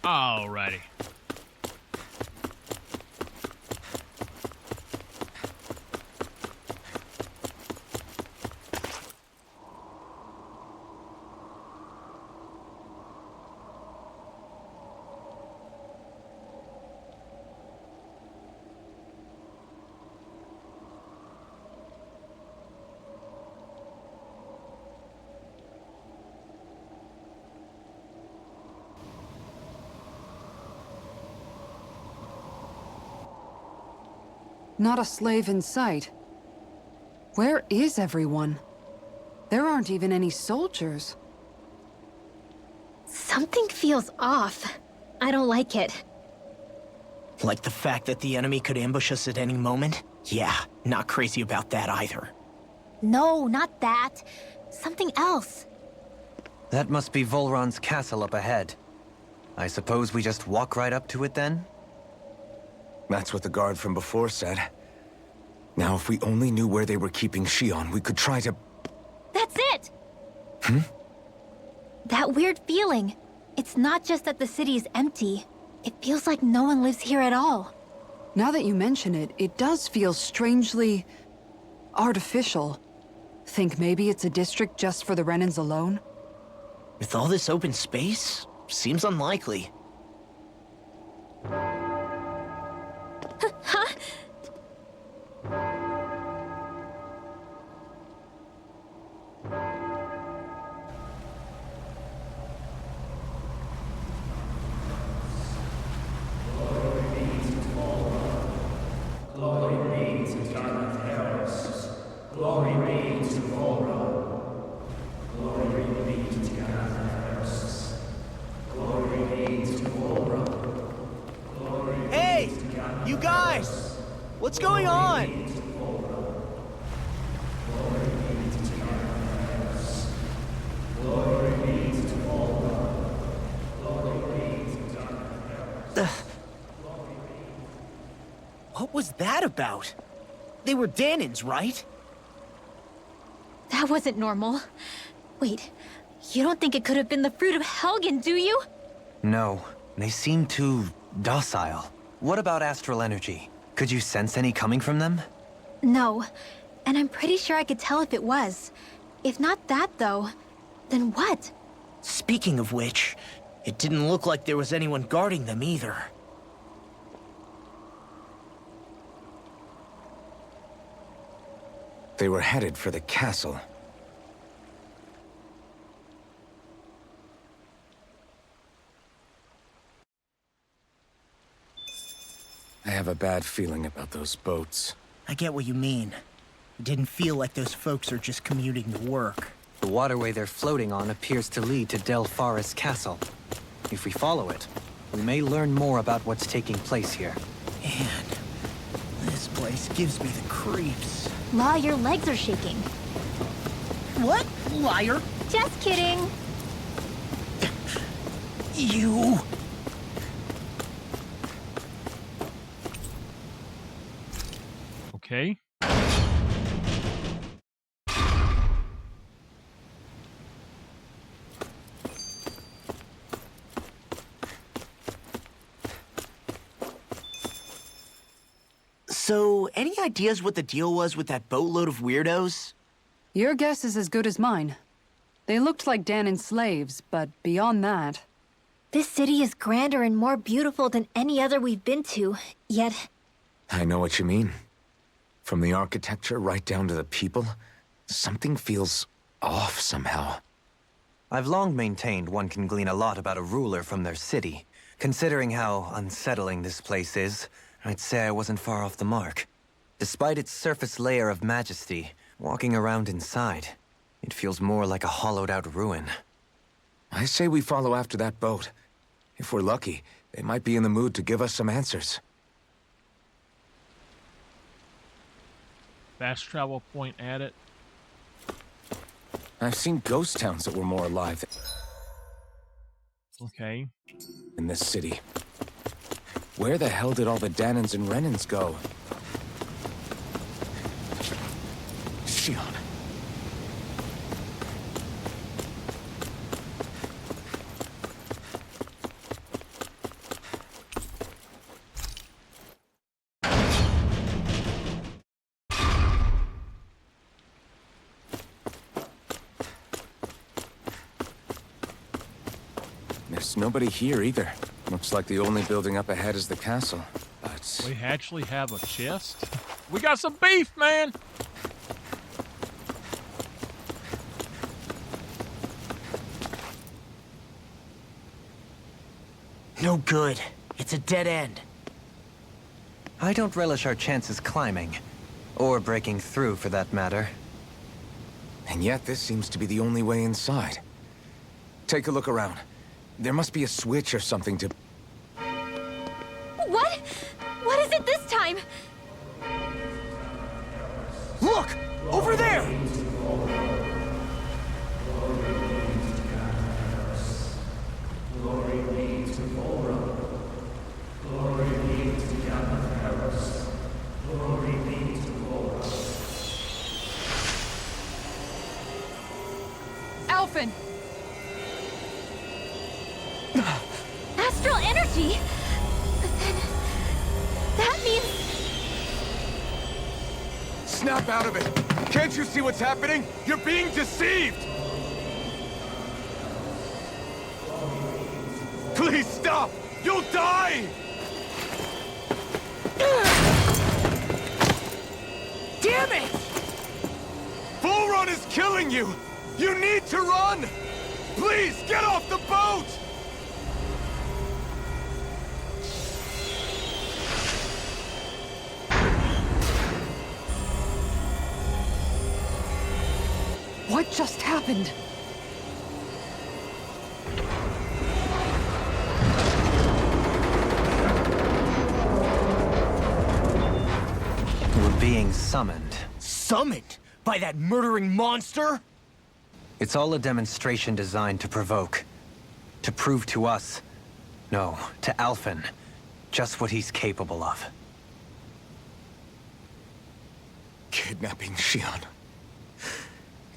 Alrighty. Not a slave in sight. Where is everyone? There aren't even any soldiers. Something feels off. I don't like it. Like the fact that the enemy could ambush us at any moment? Yeah, not crazy about that either. No, not that. Something else. That must be Volron's castle up ahead. I suppose we just walk right up to it then? That's what the guard from before said. Now, if we only knew where they were keeping Shion, we could try to... That's it! Hmm? That weird feeling. It's not just that the city is empty. It feels like no one lives here at all. Now that you mention it, it does feel strangely... artificial. Think maybe it's a district just for the Renans alone? With all this open space? Seems unlikely. Huh? Hey! You guys! What's going on? What was that about? They were Danins, right? That wasn't normal. Wait, you don't think it could have been the fruit of Helgen, do you? No, they seem too docile. What about astral energy? Could you sense any coming from them? No, and I'm pretty sure I could tell if it was. If not that, though, then what? Speaking of which, it didn't look like there was anyone guarding them either. They were headed for the castle. I have a bad feeling about those boats. I get what you mean. It didn't feel like those folks are just commuting to work. The waterway they're floating on appears to lead to Del Forest Castle. If we follow it, we may learn more about what's taking place here. Man, this place gives me the creeps. Law, your legs are shaking. What? Liar! Just kidding. You... Okay. So, any ideas what the deal was with that boatload of weirdos? Your guess is as good as mine. They looked like Danon slaves, but beyond that... This city is grander and more beautiful than any other we've been to, yet... I know what you mean. From the architecture right down to the people, something feels off somehow. I've long maintained one can glean a lot about a ruler from their city. Considering how unsettling this place is, I'd say I wasn't far off the mark. Despite its surface layer of majesty, walking around inside, it feels more like a hollowed-out ruin. I say we follow after that boat. If we're lucky, they might be in the mood to give us some answers. Fast travel point added. I've seen ghost towns that were more alive Okay. in this city. Where the hell did all the Danons and Renans go? Shion. There's nobody here either. Looks like the only building up ahead is the castle. But We actually have a chest? We got some beef, man! No good. It's a dead end. I don't relish our chances climbing. Or breaking through, for that matter. and yet this seems to be the only way inside. Take a look around. There must be a switch or something to... What? What is it this time? Look! Over there! Alphen! Astral energy? But then... that means... Snap out of it! Can't you see what's happening? You're being deceived! Please stop! You'll die! Damn it! Bull Run is killing you! You need to run! Please, get off the boat! What just happened? We're being summoned. Summoned? By that murdering monster? It's all a demonstration designed to provoke. To prove to us, no, to Alphen, just what he's capable of. Kidnapping Xion.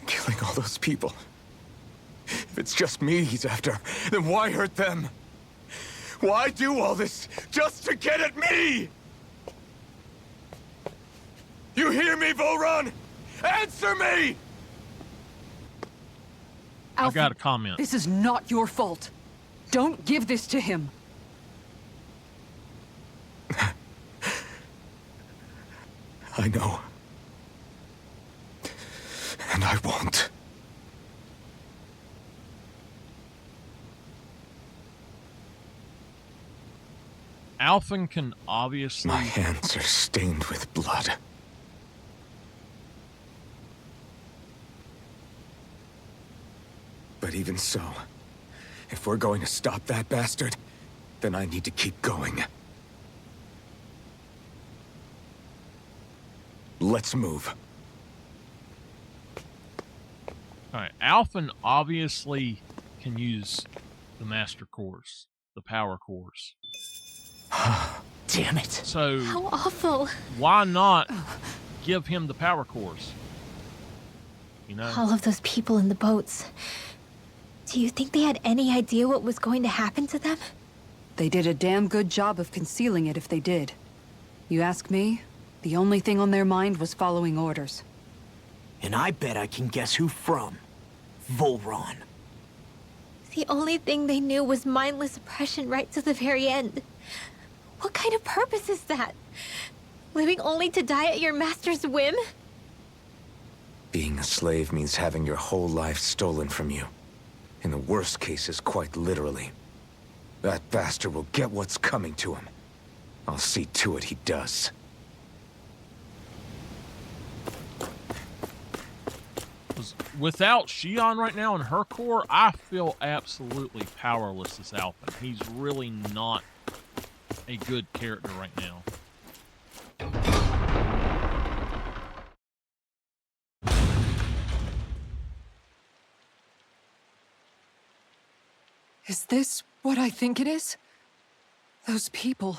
Killing all those people. If it's just me he's after, then why hurt them? Why do all this just to get at me? You hear me, Volron? Answer me! I got a comment. This is not your fault. Don't give this to him. I know. And I won't. Alphen can obviously... My hands are stained with blood. But even so, if we're going to stop that bastard, then I need to keep going. Let's move. Alright, Alphen obviously can use the Master Cores, the Power Cores. Damn it. So, How awful. why not give him the Power Cores? You know? All of those people in the boats. Do you think they had any idea what was going to happen to them? They did a damn good job of concealing it if they did. You ask me, the only thing on their mind was following orders. And I bet I can guess who from. Volron. The only thing they knew was mindless oppression right to the very end. What kind of purpose is that? Living only to die at your master's whim? Being a slave means having your whole life stolen from you. In the worst cases, quite literally. That bastard will get what's coming to him. I'll see to it he does. 'Cause without Xion right now in her core, I feel absolutely powerless as Alphen. He's really not a good character right now. Is this what I think it is? Those people,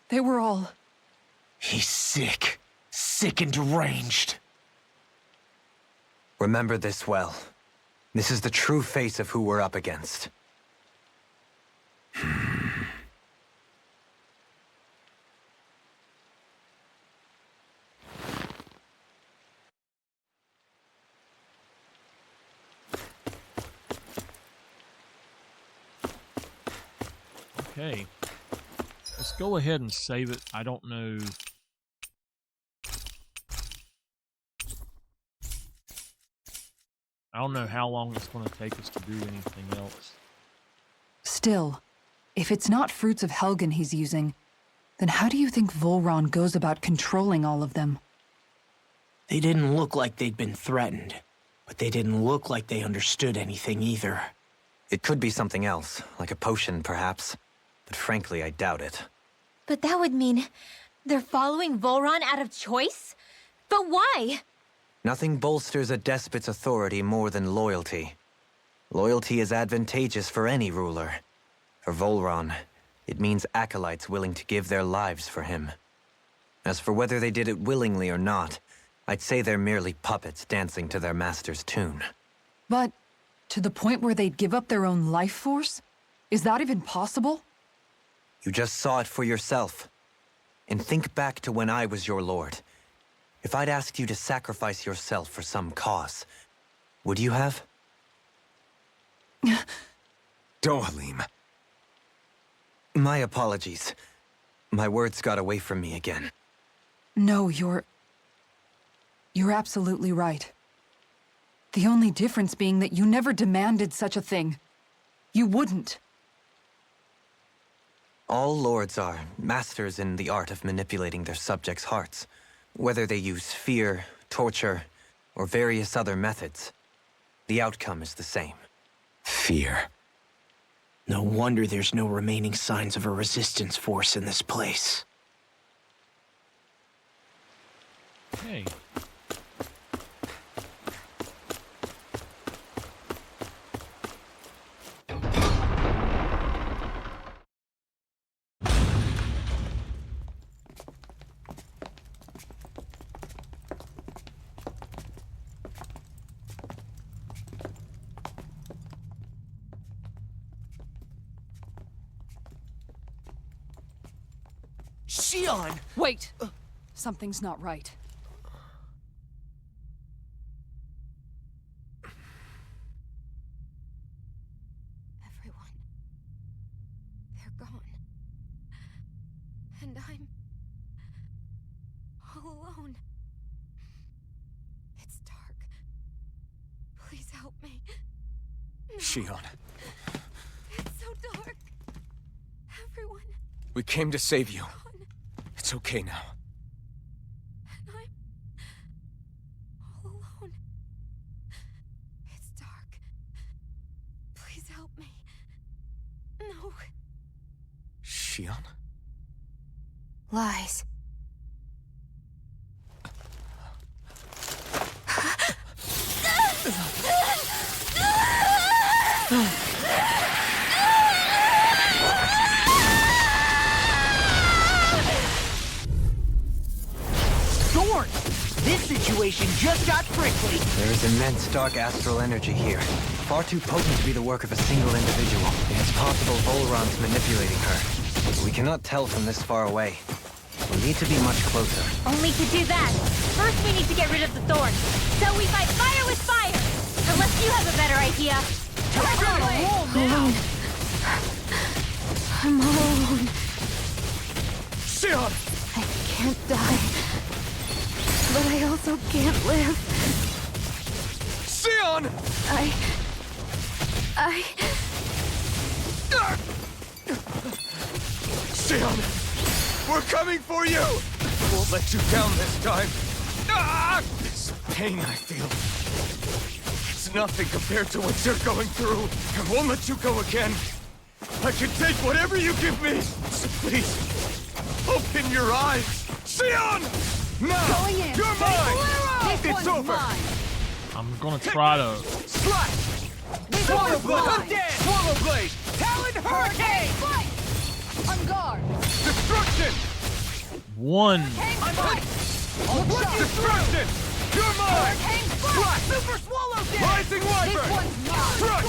they were all... He's sick. Sick and deranged. Remember this well. This is the true face of who we're up against. Okay. Let's go ahead and save it. I don't know. I don't know how long it's going to take us to do anything else. Still, if it's not fruits of Helgen he's using, then how do you think Volron goes about controlling all of them? They didn't look like they'd been threatened, but they didn't look like they understood anything either. It could be something else, like a potion perhaps, but frankly I doubt it. But that would mean they're following Volron out of choice? But why? Nothing bolsters a despot's authority more than loyalty. Loyalty is advantageous for any ruler. For Volron, it means acolytes willing to give their lives for him. As for whether they did it willingly or not, I'd say they're merely puppets dancing to their master's tune. But to the point where they'd give up their own life force? Is that even possible? You just saw it for yourself. And think back to when I was your lord. If I'd asked you to sacrifice yourself for some cause, would you have? Dohalim. My apologies. My words got away from me again. No, you're absolutely right. The only difference being that you never demanded such a thing. You wouldn't. All lords are masters in the art of manipulating their subjects' hearts, whether they use fear, torture, or various other methods. The outcome is the same. Fear. No wonder there's no remaining signs of a resistance force in this place. Okay. Shion! Wait! Something's not right. Everyone. They're gone. And I'm all alone. It's dark. Please help me. No, Shion, it's so dark. Everyone we came to save you. gone. It's okay now. And I'm all alone. It's dark. Please help me. No. Shion? Lies. Thorn! This situation just got prickly. There is immense dark astral energy here, far too potent to be the work of a single individual. It's possible Volron's manipulating her. We cannot tell from this far away. We need to be much closer. Only to do that, first we need to get rid of the thorn. So we fight fire with fire! Unless you have a better idea. Alone. I'm all alone. Shion! I can't die. But I also can't live. Shion! I... Shion! We're coming for you! Won't let you down this time. Ah! This pain I feel. It's nothing compared to what you're going through. I won't let you go again. I can take whatever you give me. So please, open your eyes. Shion! Now! Going in. You're mine! This It's one's over! mine. I'm gonna try to. Slash! This Swallow one's Blade! mine. Dead! Swallow Blade! Talon Hurricane! Fight! On guard! Destruction! One. Hurricane Fight! Destruction! You're mine! Hurricane Fight! Super Swallow Dance! Rising This Wyvern! one's mine! Crush!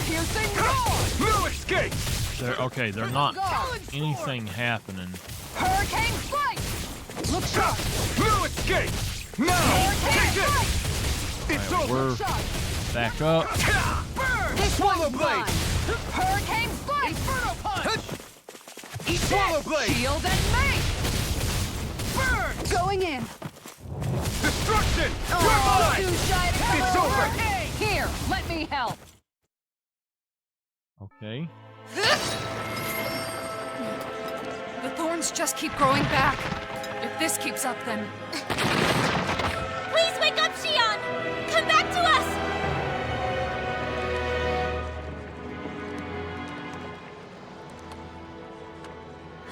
Piercing Roar! No escape! They're not anything happening. Hurricane Fight! Look sharp! No escape! Now! Hurricane Take it! Fight! It's Alright, over! we're Sharp! back up. Burn! This Swallow one's Blade! mine! Hurricane Fight! Inferno Punch! Swallow blade! Shield and make! Burn! Going in. Destruction! Oh, You're mine! too shy to come It's over! Here, let me help. Okay. The thorns just keep growing back. If this keeps up, then... Please wake up, Shion! Come back to us!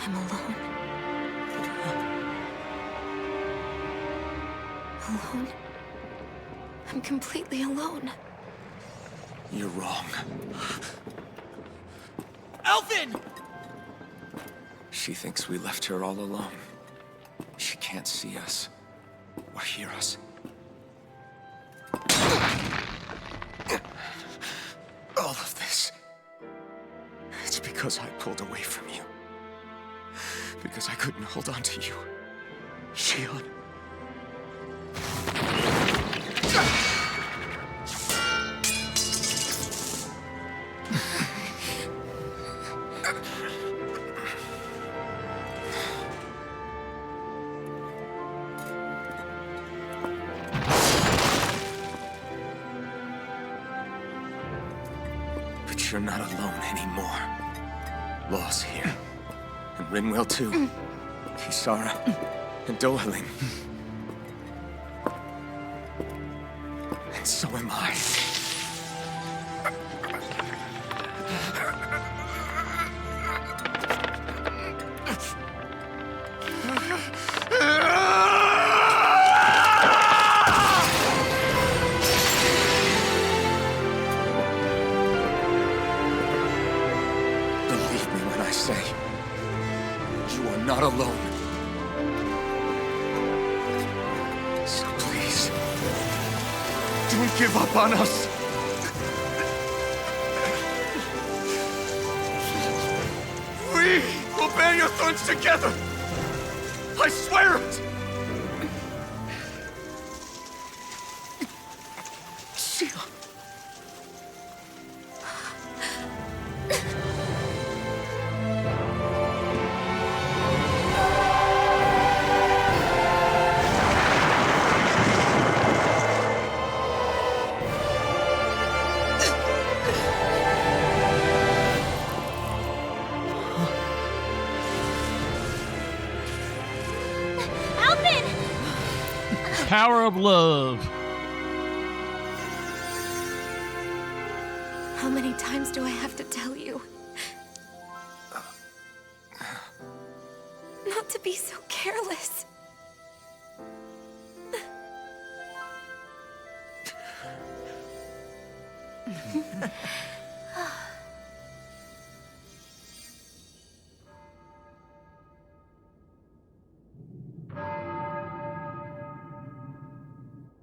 I'm alone. Alone? I'm completely alone. You're wrong. Alvin! She thinks we left her all alone. She can't see us or hear us. All of this. It's because I pulled away from you. Because I couldn't hold on to you. Shion. But you're not alone anymore. Law's here. And Rinwell too. Kisara. And Dohaling. And so am I. Believe me when I say, you are not alone. So please, don't give up on us. We will bear your thorns together. I swear it. Shion. Alvin! Power of love. How many times do I have to tell you? Not to be so careless.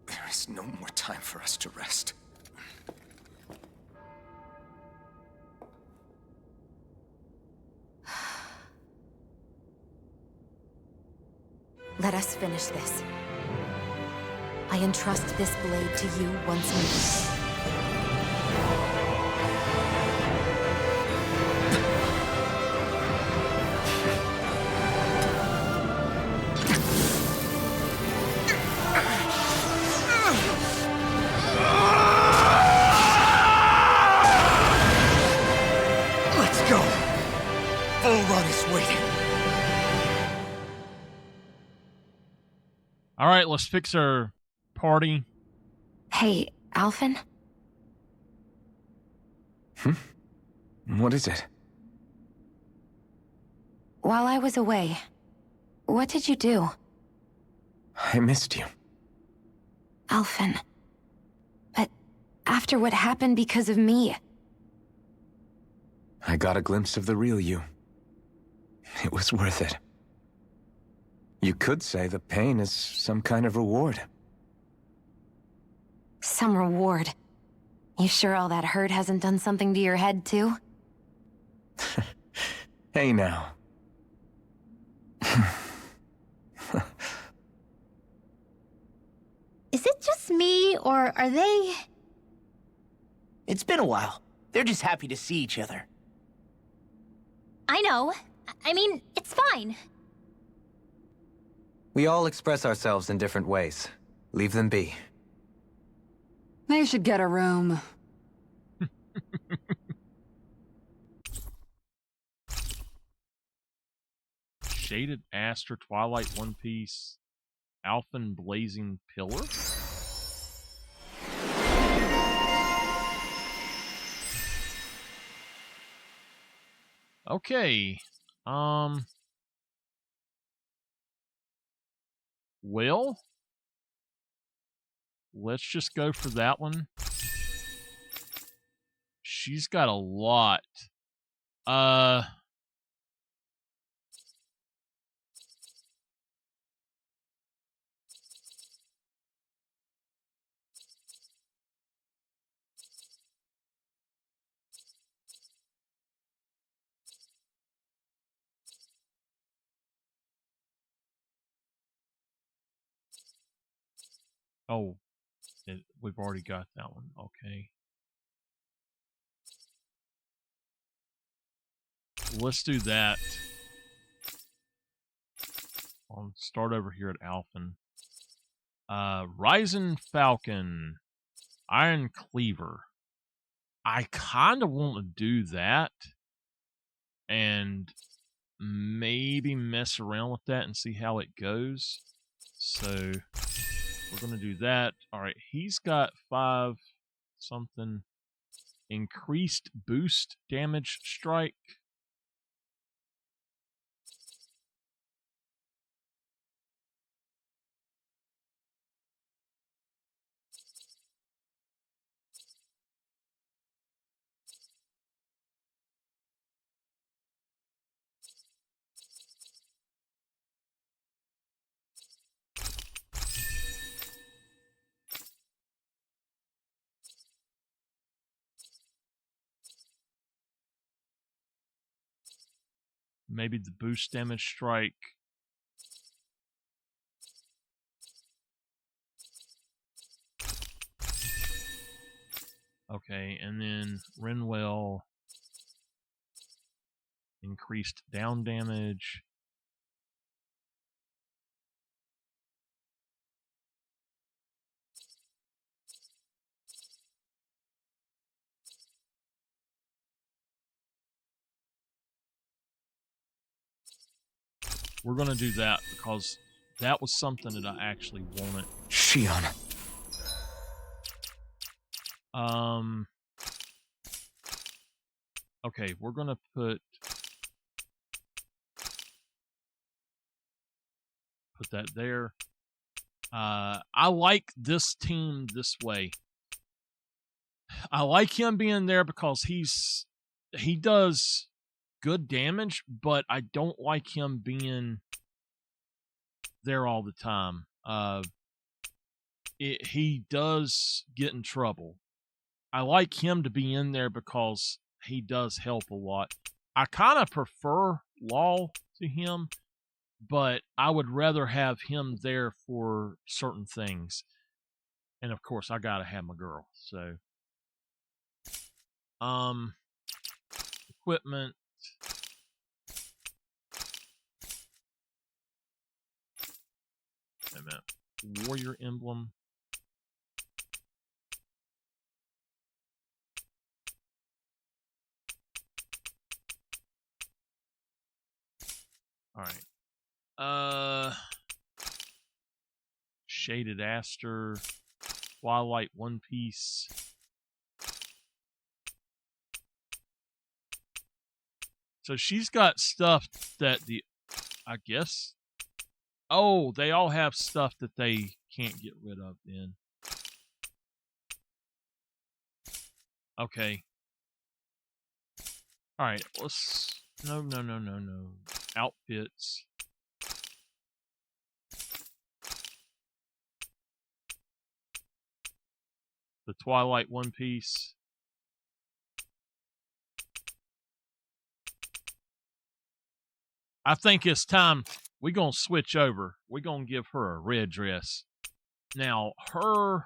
There is no more time for us to rest. Let us finish this. I entrust this blade to you once more. Let's go. Bull Run is waiting. All right, let's fix our party. Hey, Alvin? What is it? While I was away, what did you do? I missed you. Alvin. But after what happened because of me, I got a glimpse of the real you. It was worth it. You could say the pain is some kind of reward. some reward. You sure all that hurt hasn't done something to your head, too? Hey now. Is it just me, or are they... It's been a while. They're just happy to see each other. I know. I mean, it's fine. We all express ourselves in different ways. Leave them be. They should get a room. Shaded Aster, Twilight One Piece, Alphen Blazing Pillar. Okay. Well, let's just go for that one. She's got a lot. Oh, we've already got that one. Okay. Let's do that. I'll start over here at Alphen. Rising Falcon, Iron Cleaver. I kind of want to do that and maybe mess around with that and see how it goes. So we're going to do that. All right, he's got 5 something. Increased boost damage strike. Maybe the boost damage strike. Okay, and then Renwell, increased down damage. We're going to do that because that was something that I actually wanted. Shion. Okay, we're going to put that there. I like this team this way. I like him being there because he does good damage, but I don't like him being there all the time. He does get in trouble. I like him to be in there because he does help a lot. I kind of prefer Law to him, but I would rather have him there for certain things. And of course, I gotta have my girl. So, equipment. Wait a minute. Warrior emblem. All right. Shaded Aster, Twilight One Piece. So she's got stuff that I guess. Oh, they all have stuff that they can't get rid of then. Okay. All right, let's. No. Outfits. The Twilight One Piece. I think it's time we're going to switch over. We're going to give her a red dress. Now, her...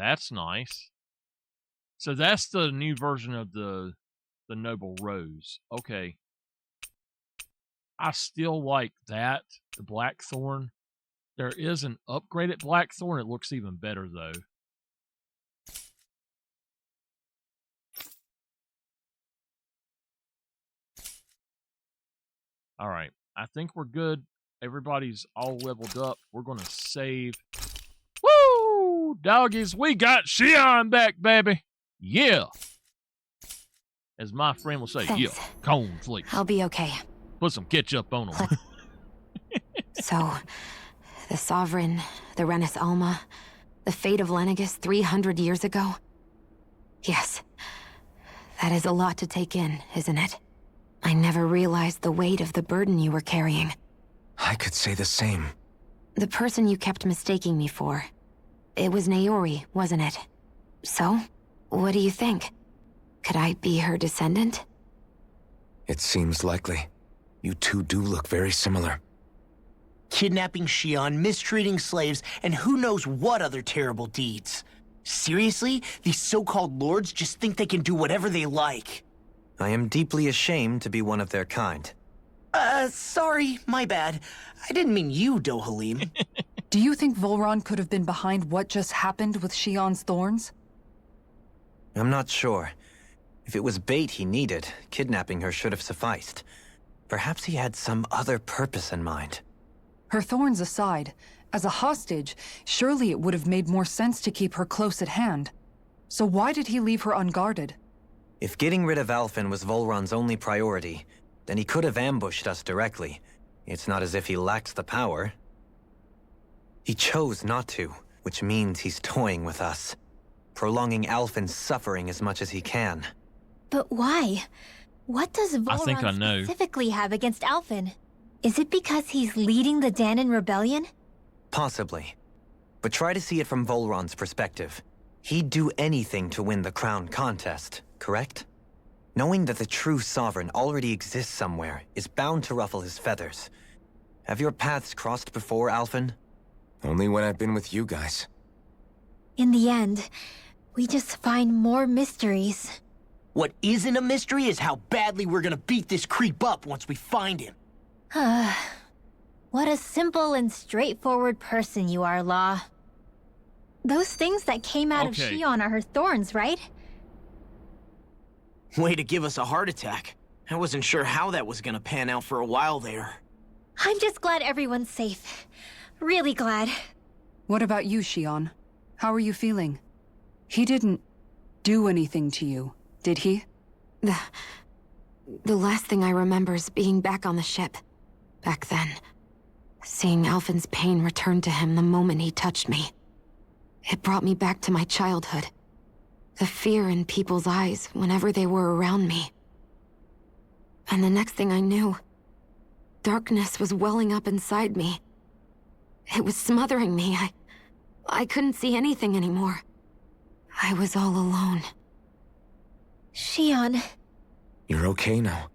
That's nice. So that's the new version of the Noble Rose. Okay. I still like that, the Blackthorn. There is an upgraded Blackthorn. It looks even better, though. All right. I think we're good. Everybody's all leveled up. We're going to save. Woo! Doggies, we got Shion back, baby. Yeah. As my friend will say, Thanks. yeah, cornflakes. I'll be okay. Put some ketchup on them. So, the Sovereign, the Renis Alma, the fate of Lenegis 300 years ago? Yes. That is a lot to take in, isn't it? I never realized the weight of the burden you were carrying. I could say the same. The person you kept mistaking me for. It was Naori, wasn't it? So, what do you think? Could I be her descendant? It seems likely. You two do look very similar. Kidnapping Shion, mistreating slaves, and who knows what other terrible deeds. Seriously? These so-called lords just think they can do whatever they like. I am deeply ashamed to be one of their kind. Sorry, my bad. I didn't mean you, Dohalim. Do you think Volron could have been behind what just happened with Shion's thorns? I'm not sure. If it was bait he needed, kidnapping her should have sufficed. Perhaps he had some other purpose in mind. Her thorns aside, as a hostage, surely it would have made more sense to keep her close at hand. So why did he leave her unguarded? If getting rid of Alphen was Volron's only priority, then he could have ambushed us directly. It's not as if he lacks the power. He chose not to, which means he's toying with us, prolonging Alphen's suffering as much as he can. But why? What does I think I Volron know. specifically have against Alphen? Is it because he's leading the Danon rebellion? Possibly. But try to see it from Volron's perspective. He'd do anything to win the crown contest, correct? Knowing that the true sovereign already exists somewhere is bound to ruffle his feathers. Have your paths crossed before, Alphen? Only when I've been with you guys. In the end, we just find more mysteries. What isn't a mystery is how badly we're gonna beat this creep up once we find him. What a simple and straightforward person you are, Law. Those things that came out of Okay. Shion are her thorns, right? Way to give us a heart attack. I wasn't sure how that was gonna pan out for a while there. I'm just glad everyone's safe. Really glad. What about you, Shion? How are you feeling? He didn't do anything to you, did he? The last thing I remember is being back on the ship. Back then. Seeing Alphen's pain return to him the moment he touched me. It brought me back to my childhood. The fear in people's eyes whenever they were around me. And the next thing I knew, darkness was welling up inside me. It was smothering me. I couldn't see anything anymore. I was all alone. Shion. You're okay now.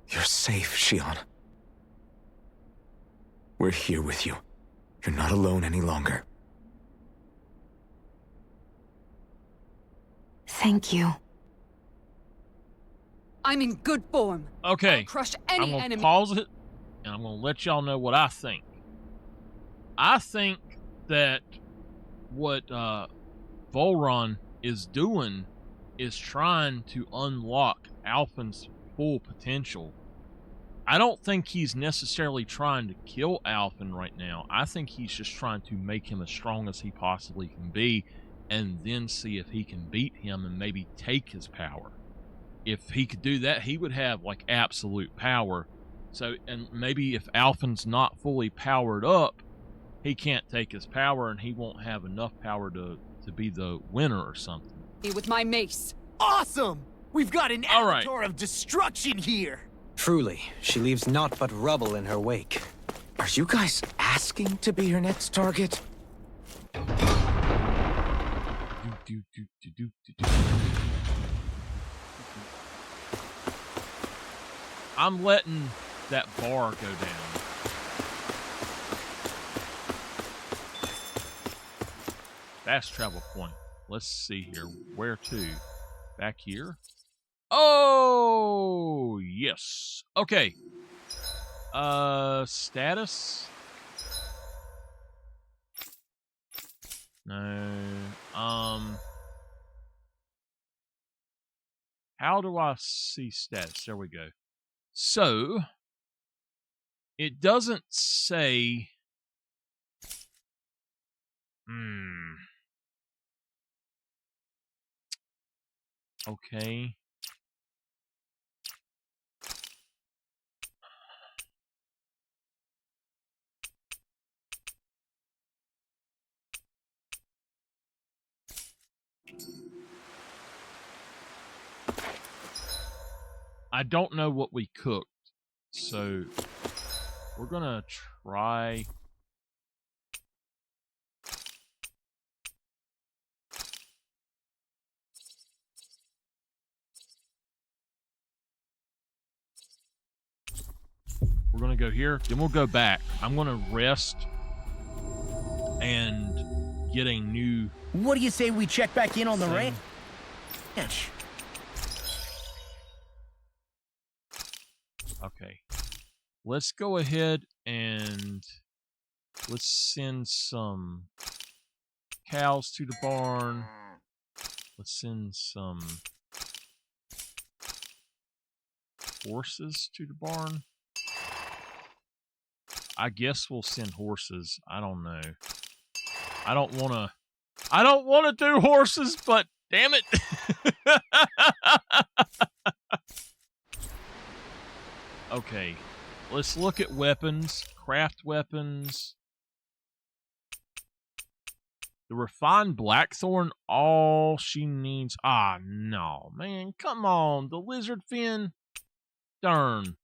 You're safe, Shion. We're here with you. You're not alone any longer. Thank you. I'm in good form. Okay. I'll crush I'm any going to enemy. pause it, and I'm going to let y'all know what I think. I think that what Volron is doing is trying to unlock Alphen's full potential. I don't think he's necessarily trying to kill Alphen right now. I think he's just trying to make him as strong as he possibly can be, and then see if he can beat him and maybe take his power. If he could do that, he would have like absolute power. So, and maybe if Alphen's not fully powered up, he can't take his power and he won't have enough power to be the winner or something. With my mace. Awesome! We've got an All right. avatar of destruction here! Truly, she leaves naught but rubble in her wake. Are you guys asking to be your next target? I'm letting that bar go down. Fast travel point. Let's see here. Where to? Back here? Oh, yes. Okay. Status? No. How do I see status? There we go. So, it doesn't say... Okay. I don't know what we cooked, so we're gonna try... We're gonna go here, then we'll go back. I'm gonna rest and get a new... What do you say we check back in on the thing. ranch? Okay. Let's go ahead and let's send some cows to the barn. Let's send some horses to the barn. I guess we'll send horses. I don't know. I don't want to do horses, but damn it. Okay. Let's look at weapons. Craft weapons. The refined blackthorn, all she needs... Ah, no, man. Come on. The lizard fin? Darn.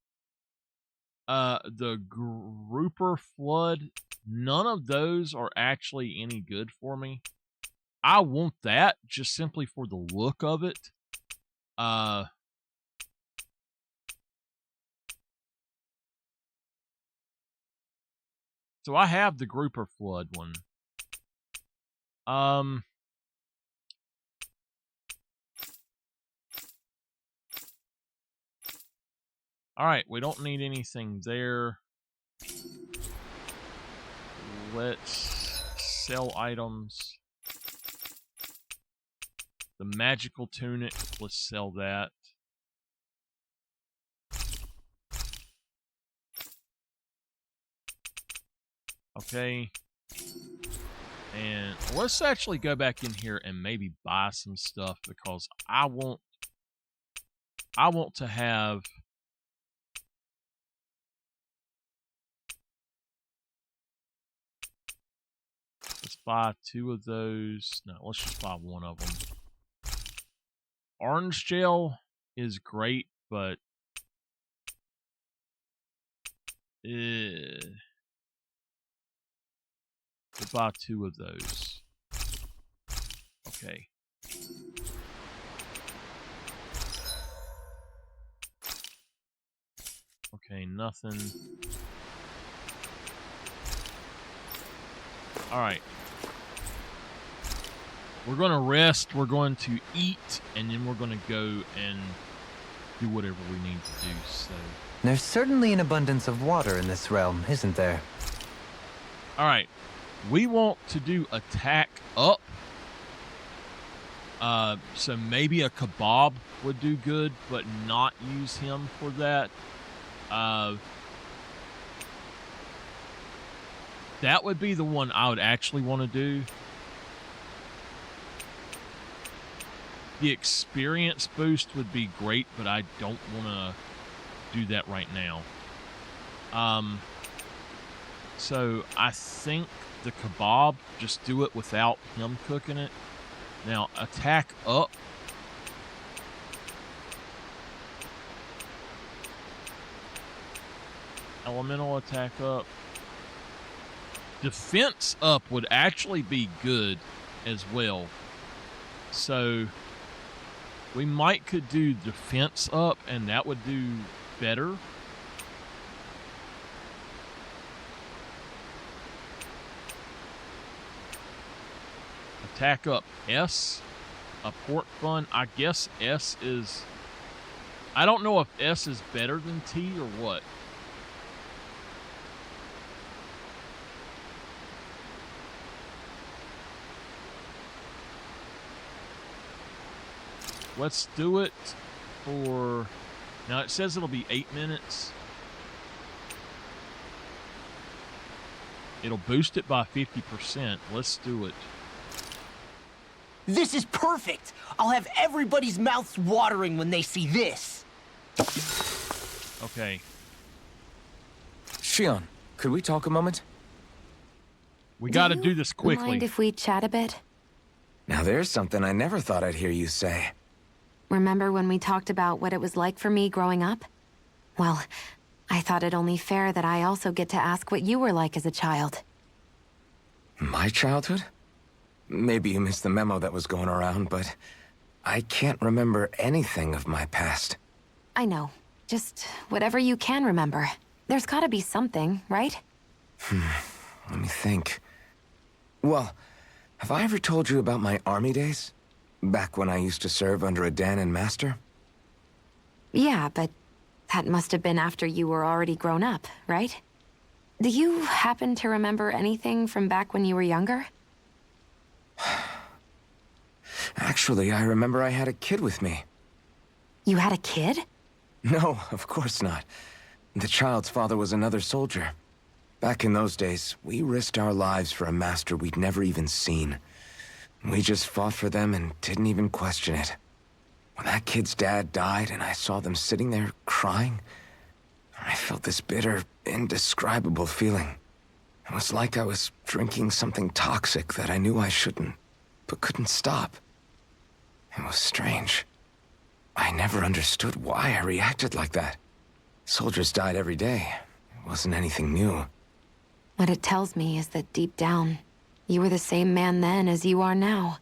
The grouper flood, none of those are actually any good for me. I want that just simply for the look of it. So I have the grouper flood one. Alright, we don't need anything there. Let's sell items. The magical tunic, let's sell that. Okay. And let's actually go back in here and maybe buy some stuff because I want to have... Let's buy 2 of those. No, let's just buy 1 of them. Orange gel is great, but... We'll buy 2 of those. Okay. Okay, nothing. Alright. We're going to rest, we're going to eat, and then we're going to go and do whatever we need to do, so... There's certainly an abundance of water in this realm, isn't there? Alright. We want to do attack up. So maybe a kebab would do good, but not use him for that. That would be the one I would actually want to do. The experience boost would be great, but I don't want to do that right now. So I think the kebab, just do it without him cooking it. Now, attack up. Elemental attack up. Defense up would actually be good as well. So we might could do defense up and that would do better. attack up S, a port fun. I guess S is... I don't know if S is better than T or what. Let's do it for... Now, it says it'll be 8 minutes. It'll boost it by 50%. Let's do it. This is perfect! I'll have everybody's mouths watering when they see this. Okay. Shion, could we talk a moment? We gotta do this quickly. Mind if we chat a bit? Now there's something I never thought I'd hear you say. Remember when we talked about what it was like for me growing up? Well, I thought it only fair that I also get to ask what you were like as a child. My childhood? Maybe you missed the memo that was going around, but I can't remember anything of my past. I know. Just whatever you can remember. There's gotta be something, right? Let me think. Well, have I ever told you about my army days? Back when I used to serve under a Danon master? Yeah, but that must have been after you were already grown up, right? Do you happen to remember anything from back when you were younger? Actually, I remember I had a kid with me. You had a kid? No, of course not. The child's father was another soldier. Back in those days, we risked our lives for a master we'd never even seen. We just fought for them and didn't even question it. When that kid's dad died and I saw them sitting there crying, I felt this bitter, indescribable feeling. It was like I was drinking something toxic that I knew I shouldn't, but couldn't stop. It was strange. I never understood why I reacted like that. Soldiers died every day. It wasn't anything new. What it tells me is that deep down, you were the same man then as you are now.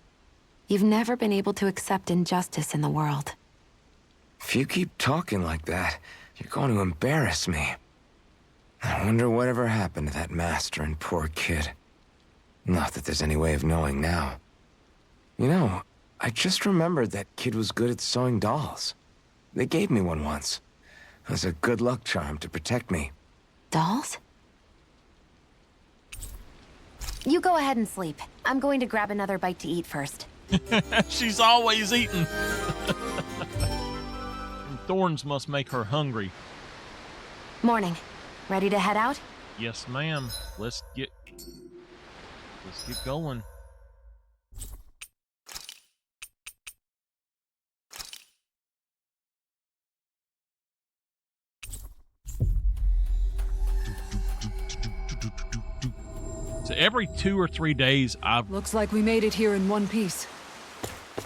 You've never been able to accept injustice in the world. If you keep talking like that, you're going to embarrass me. I wonder whatever happened to that master and poor kid. Not that there's any way of knowing now. You know, I just remembered that kid was good at sewing dolls. They gave me one once. It was a good luck charm to protect me. Dolls? You go ahead and sleep. I'm going to grab another bite to eat first. She's always eating. Thorns must make her hungry. Morning. Ready to head out? Yes, ma'am. Let's get going. So every 2 or 3 days, Looks like we made it here in one piece.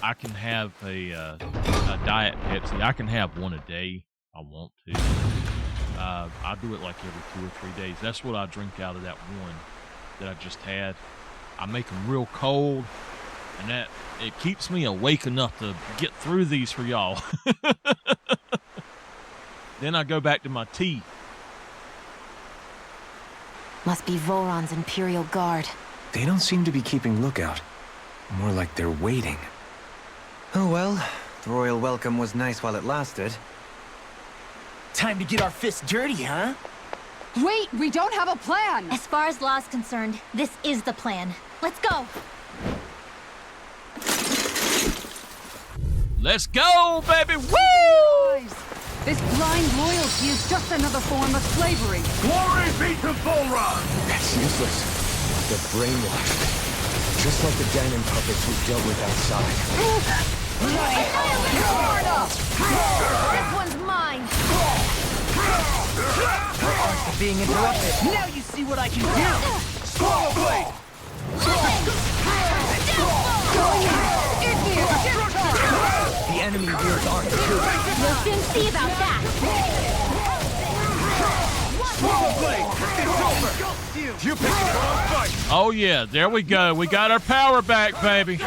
I can have a diet Pepsi. I can have one a day. I want to. I do it like every 2 or 3 days. That's what I drink out of that one that I just had. I make them real cold, and that it keeps me awake enough to get through these for y'all. Then I go back to my tea. Must be Voron's Imperial Guard. They don't seem to be keeping lookout. More like they're waiting. Oh well, the royal welcome was nice while it lasted. Time to get our fists dirty, huh? Wait, we don't have a plan! As far as law's concerned, this is the plan. Let's go! Let's go, baby! Woo! Guys, this blind loyalty is just another form of slavery. Glory be to Voron! That's useless. They're brainwashed. Just like the Danon puppets we dealt with outside. This one's mine! Being interrupted. Now you see what I can do! Swallow blade! The enemy wields aren't true. We'll soon see about that! Swallow blade! It's over! You picked the wrong fight! Oh yeah, there we go. We got our power back, baby.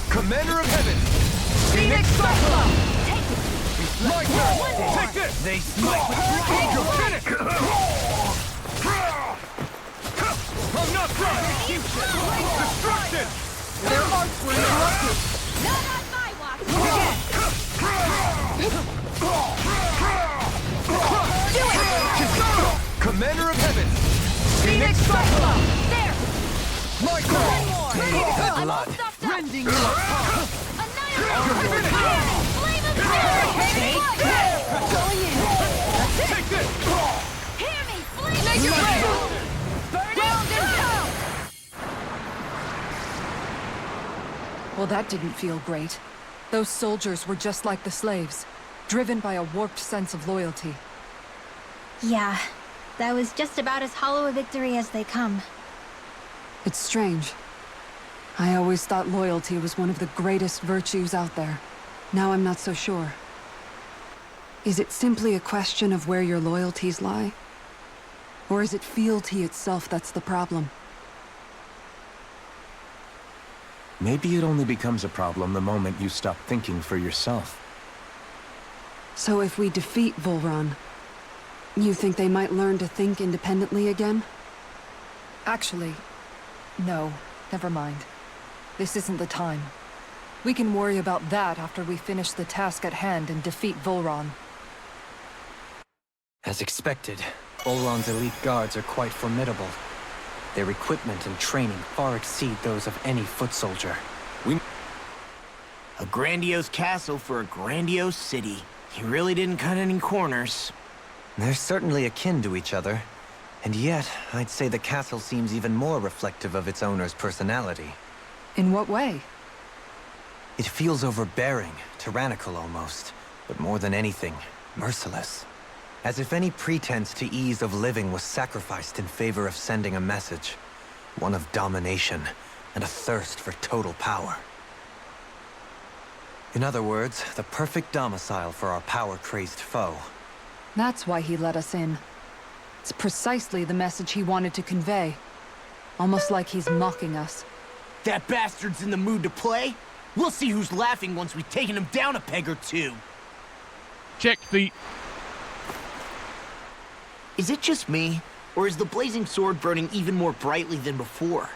Commander of Heaven! Phoenix Cyclone! My turn! Take this! They smite with You're finished! Destruction! Their arts were interrupted. Not on my watch! Do it! Commander of Heaven! Phoenix Cyclone! There! Michael! One more! I'm all blood. stuffed up! Rending your apart. Annihilate! Flame of Spirit! Going in. Take this! Hear me! Flame Make it of rain. Burn Ground it and down! Well, that didn't feel great. Those soldiers were just like the slaves, driven by a warped sense of loyalty. Yeah, that was just about as hollow a victory as they come. It's strange. I always thought loyalty was one of the greatest virtues out there. Now I'm not so sure. Is it simply a question of where your loyalties lie? Or is it fealty itself that's the problem? Maybe it only becomes a problem the moment you stop thinking for yourself. So if we defeat Volran, you think they might learn to think independently again? Actually, no. Never mind. This isn't the time. We can worry about that after we finish the task at hand and defeat Volran. As expected, Volran's elite guards are quite formidable. Their equipment and training far exceed those of any foot soldier. A grandiose castle for a grandiose city. He really didn't cut any corners. They're certainly akin to each other. And yet, I'd say the castle seems even more reflective of its owner's personality. In what way? It feels overbearing, tyrannical almost, but more than anything, merciless. As if any pretense to ease of living was sacrificed in favor of sending a message. One of domination, and a thirst for total power. In other words, the perfect domicile for our power-crazed foe. That's why he let us in. It's precisely the message he wanted to convey. Almost like he's mocking us. That bastard's in the mood to play? We'll see who's laughing once we've taken him down a peg or two. Check feet. Is it just me? Or is the blazing sword burning even more brightly than before?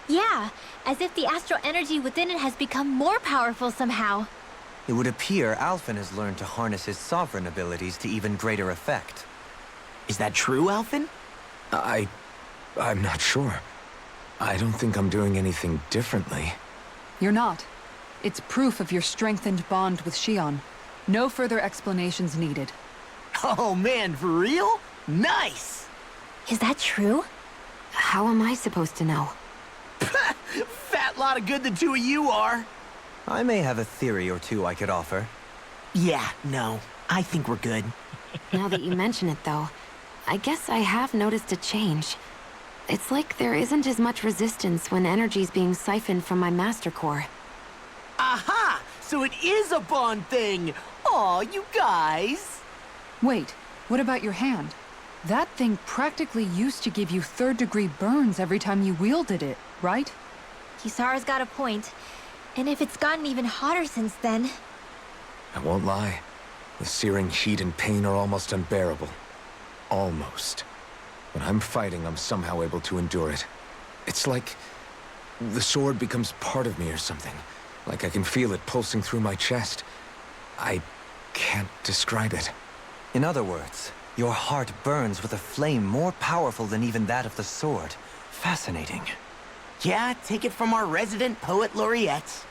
Yeah, as if the astral energy within it has become more powerful somehow. It would appear Alphen has learned to harness his sovereign abilities to even greater effect. Is that true, Alphen? I'm not sure. I don't think I'm doing anything differently. You're not. It's proof of your strengthened bond with Shion. No further explanations needed. Oh man, for real? Nice! Is that true? How am I supposed to know? Fat lot of good the two of you are. I may have a theory or two I could offer. Yeah, no. I think we're good. Now that you mention it, though, I guess I have noticed a change. It's like there isn't as much resistance when energy's being siphoned from my master core. Aha! So it is a bond thing! Aw, you guys! Wait, what about your hand? That thing practically used to give you third-degree burns every time you wielded it, right? Kisara's got a point. And if it's gotten even hotter since then... I won't lie. The searing heat and pain are almost unbearable. Almost. When I'm fighting, I'm somehow able to endure it. It's like the sword becomes part of me or something. Like I can feel it pulsing through my chest. I can't describe it. In other words, your heart burns with a flame more powerful than even that of the sword. Fascinating. Yeah, take it from our resident poet laureate.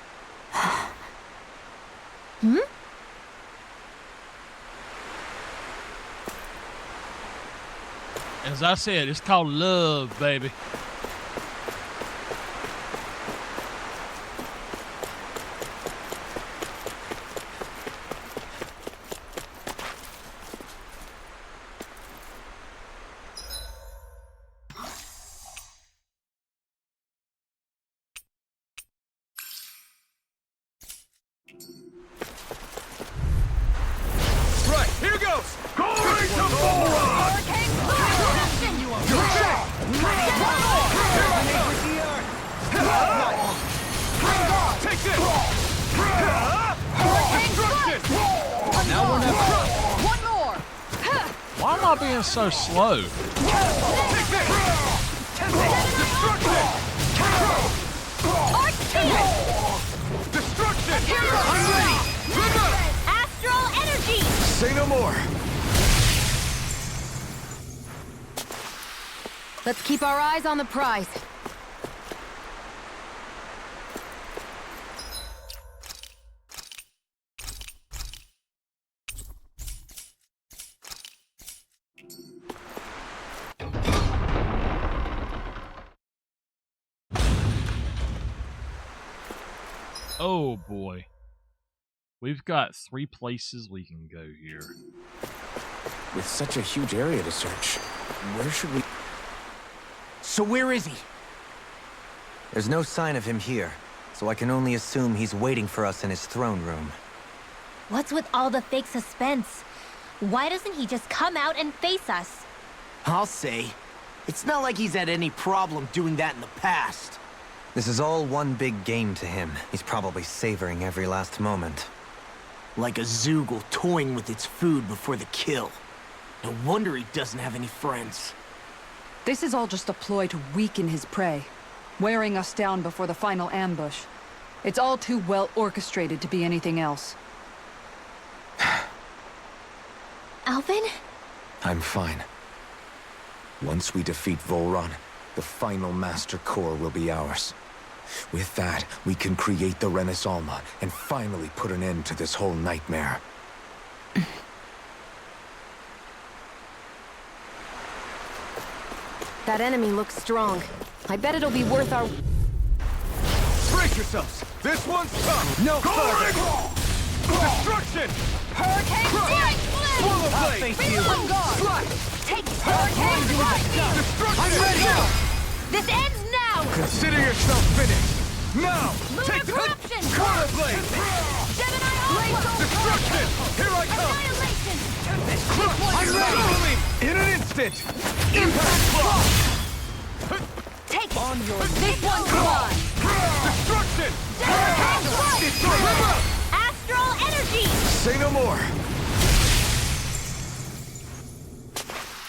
As I said, it's called love, baby. Right, here goes! Going to Volran! Take this! Destruction! Now we're not... One more! Why am I being so slow? Take this! Destruction! Arch shield! Destruction! I'm ready! Look up! Astral energy! Say no more! Let's keep our eyes on the prize. Oh boy. We've got 3 places we can go here. With such a huge area to search, where should we... So where is he? There's no sign of him here, so I can only assume he's waiting for us in his throne room. What's with all the fake suspense? Why doesn't he just come out and face us? I'll say. It's not like he's had any problem doing that in the past. This is all one big game to him. He's probably savoring every last moment. Like a Zoogle toying with its food before the kill. No wonder he doesn't have any friends. This is all just a ploy to weaken his prey, wearing us down before the final ambush. It's all too well orchestrated to be anything else. Alvin? I'm fine. Once we defeat Volron, the final Master Core will be ours. With that, we can create the Renaissance and finally put an end to this whole nightmare. That enemy looks strong. I bet it'll be worth our... Brace yourselves! This one's tough! No further! Destruction! Hurricane Strike! Swallow blade! Thank you. On guard! Take Hurricane Strike! Destruction! I'm ready! This ends now! Consider yourself finished! Now! Lunar Take the corruption! Quarter blade! Gemini Alpha! Destruction! Here I come! Annihilation! I'm ready! In an instant! Impact block! Take on your this one fly! Destruction! Hurricane Strike! It's over! Astral energy! Say no more!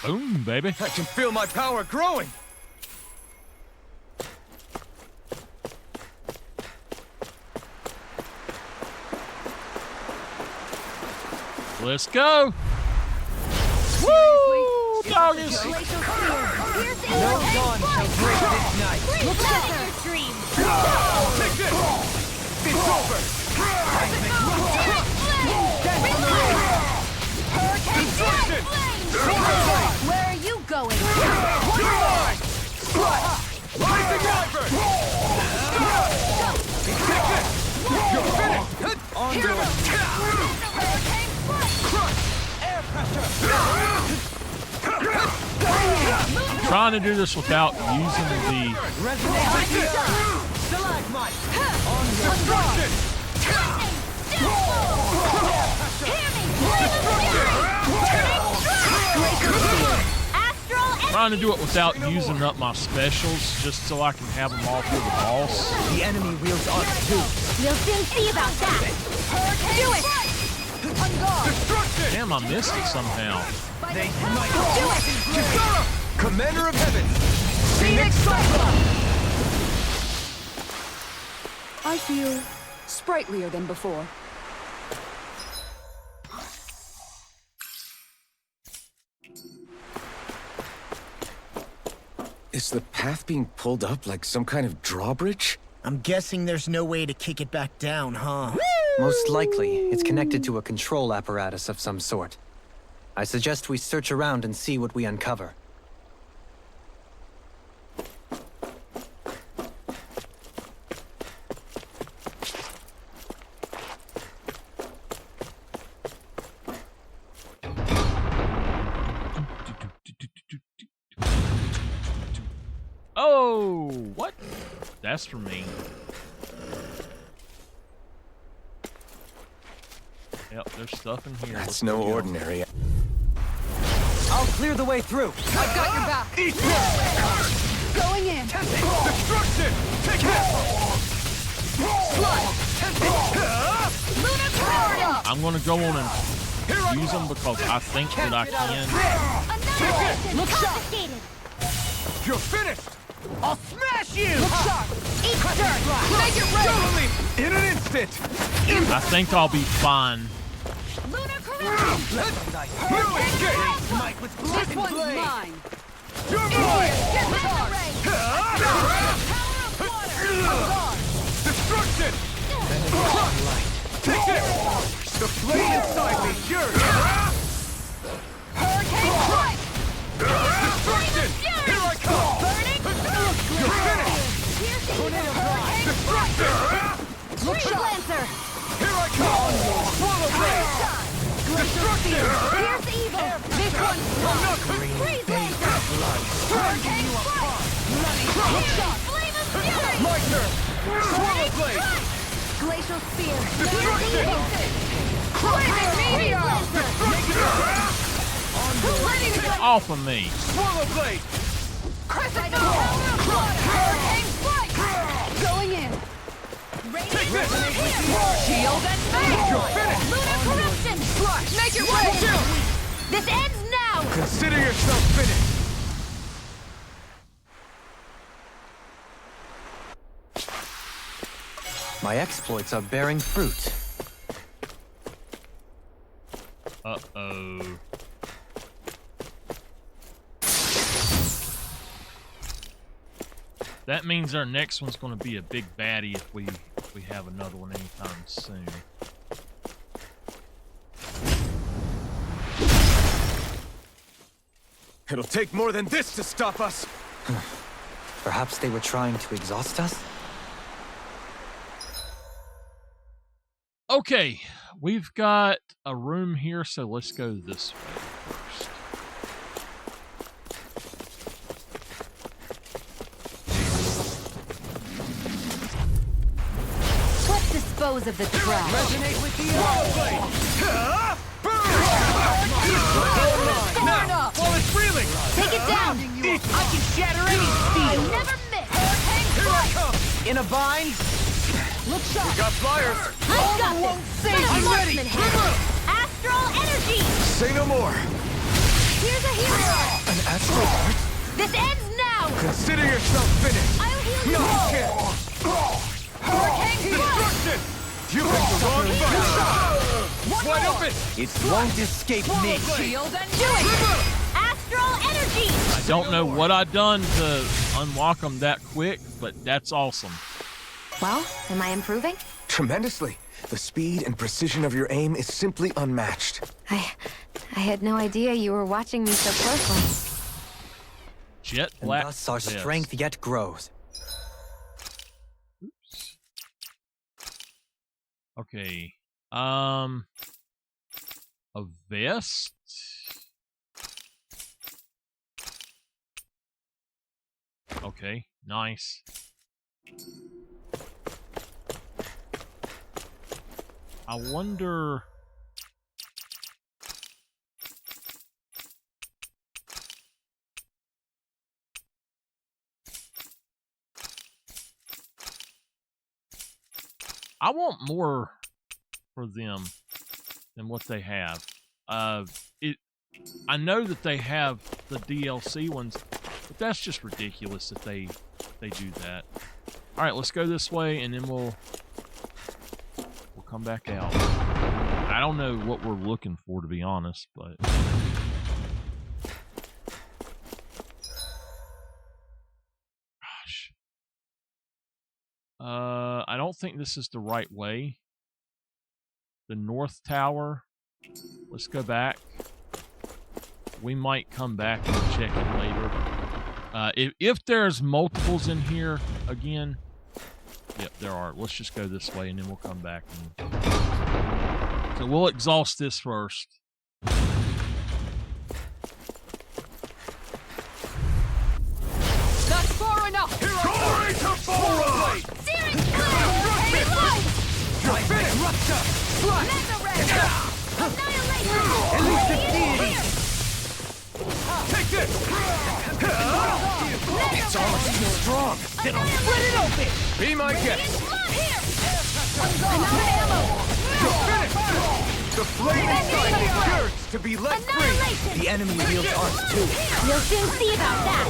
Boom, baby. I can feel my power growing! Let's go. Woo! Doggies. No dawn shall break this night! Look at your dream! Take this! It's over! Hurricane Destruction! Where are you going? You're mine! Rising Wyvern! Take this! You're finished! On your Hurricane Strike! Air pressure! Trying to do this without using the... Stalagmite! On your destruction! Trying to do it without using up my specials, just so I can have them all for the boss. The enemy wields us too. We'll soon see about that! Do it! Destruction! Damn, I missed it somehow. They might Do it! Kisara! Commander of Heaven! Phoenix Cyclone! I feel sprightlier than before. Is the path being pulled up like some kind of drawbridge? I'm guessing there's no way to kick it back down, huh? Most likely, it's connected to a control apparatus of some sort. I suggest we search around and see what we uncover. Oh, what? That's for me. Yep, there's stuff in here. That's no ordinary. I'll clear the way through. I've got your back. Eat this! Going in. Destruction! Take this! Lunar corridor! I'm gonna go on and use them because I think that I can. Annihilation confiscated! You're finished! I'll smash you! Look sharp! Eat dirt! Make it rain! Totally! In an instant! I think I'll be fine. Lunar corruption! No escape! Mike with This one's mine. You're mine! Get back the ring! Destruction! Take this! The flame inside me, yours! Hurricane strike! Destruction! Here I come! Burning! You're finished! Hurricane Destruction! Tree Lancer! Here I come! Swallow blade! Destruction! Here's evil! This one's Freeze Lancer! Hurricane strike! Flame of fury! My turn! Swallow blade! Glacial spear! Destruction! Freeze meteor! Get off of me. Swallow blade! Crescent Hurricane strike! Going in! Take this! Shield and face! You're finished! Lunar corruption! Make it rain! This ends now! Consider yourself finished! My exploits are bearing fruit. Uh-oh. That means our next one's going to be a big baddie if we have another one anytime soon. It'll take more than this to stop us! Perhaps they were trying to exhaust us? Okay, we've got a room here, so let's go this way first. Let's dispose of the trash. Resonate with the Now, while it's reeling! take it down! I can shatter any I steel! never miss! Hurricane Here I strike! come! In a bind? Look sharp! Got flyers! I got won't this! save Put a you. marksman hat! Astral energy! Say no more! Here's a hero! An astral art? This ends now! Consider yourself finished! I'll heal you No all! chance! Hurricane strike! Destruction! You picked the wrong fight! Wide open! It won't escape me. Shield and do it! Astral energy! I don't know what I done to unlock them that quick, but that's awesome. Well, am I improving? Tremendously. The speed and precision of your aim is simply unmatched. I had no idea you were watching me so closely. Jet And black. thus our vest. strength yet grows. Oops. Okay. A vest. Okay, nice. I wonder. I want more for them than what they have. I know that they have the DLC ones, but that's just ridiculous that they do that. All right, let's go this way, and then we'll come back out. I don't know what we're looking for, to be honest, but gosh, I don't think this is the right way. The North Tower. Let's go back. We might come back and check it later. If there's multiples in here again, yep, there are. Let's just go this way and then we'll come back. So we'll exhaust this first. That's far enough! Glory to Bora! Searing flame! Reload! You're finished! Mega ray! Annihilation! At least it's deity! Take this! It's almost Too strong! Split it open! Be my guest! Here! Ammo! You're finished! The flame inside me yearns to be let free! Annihilation! The enemy wields arts too. You'll soon see about that!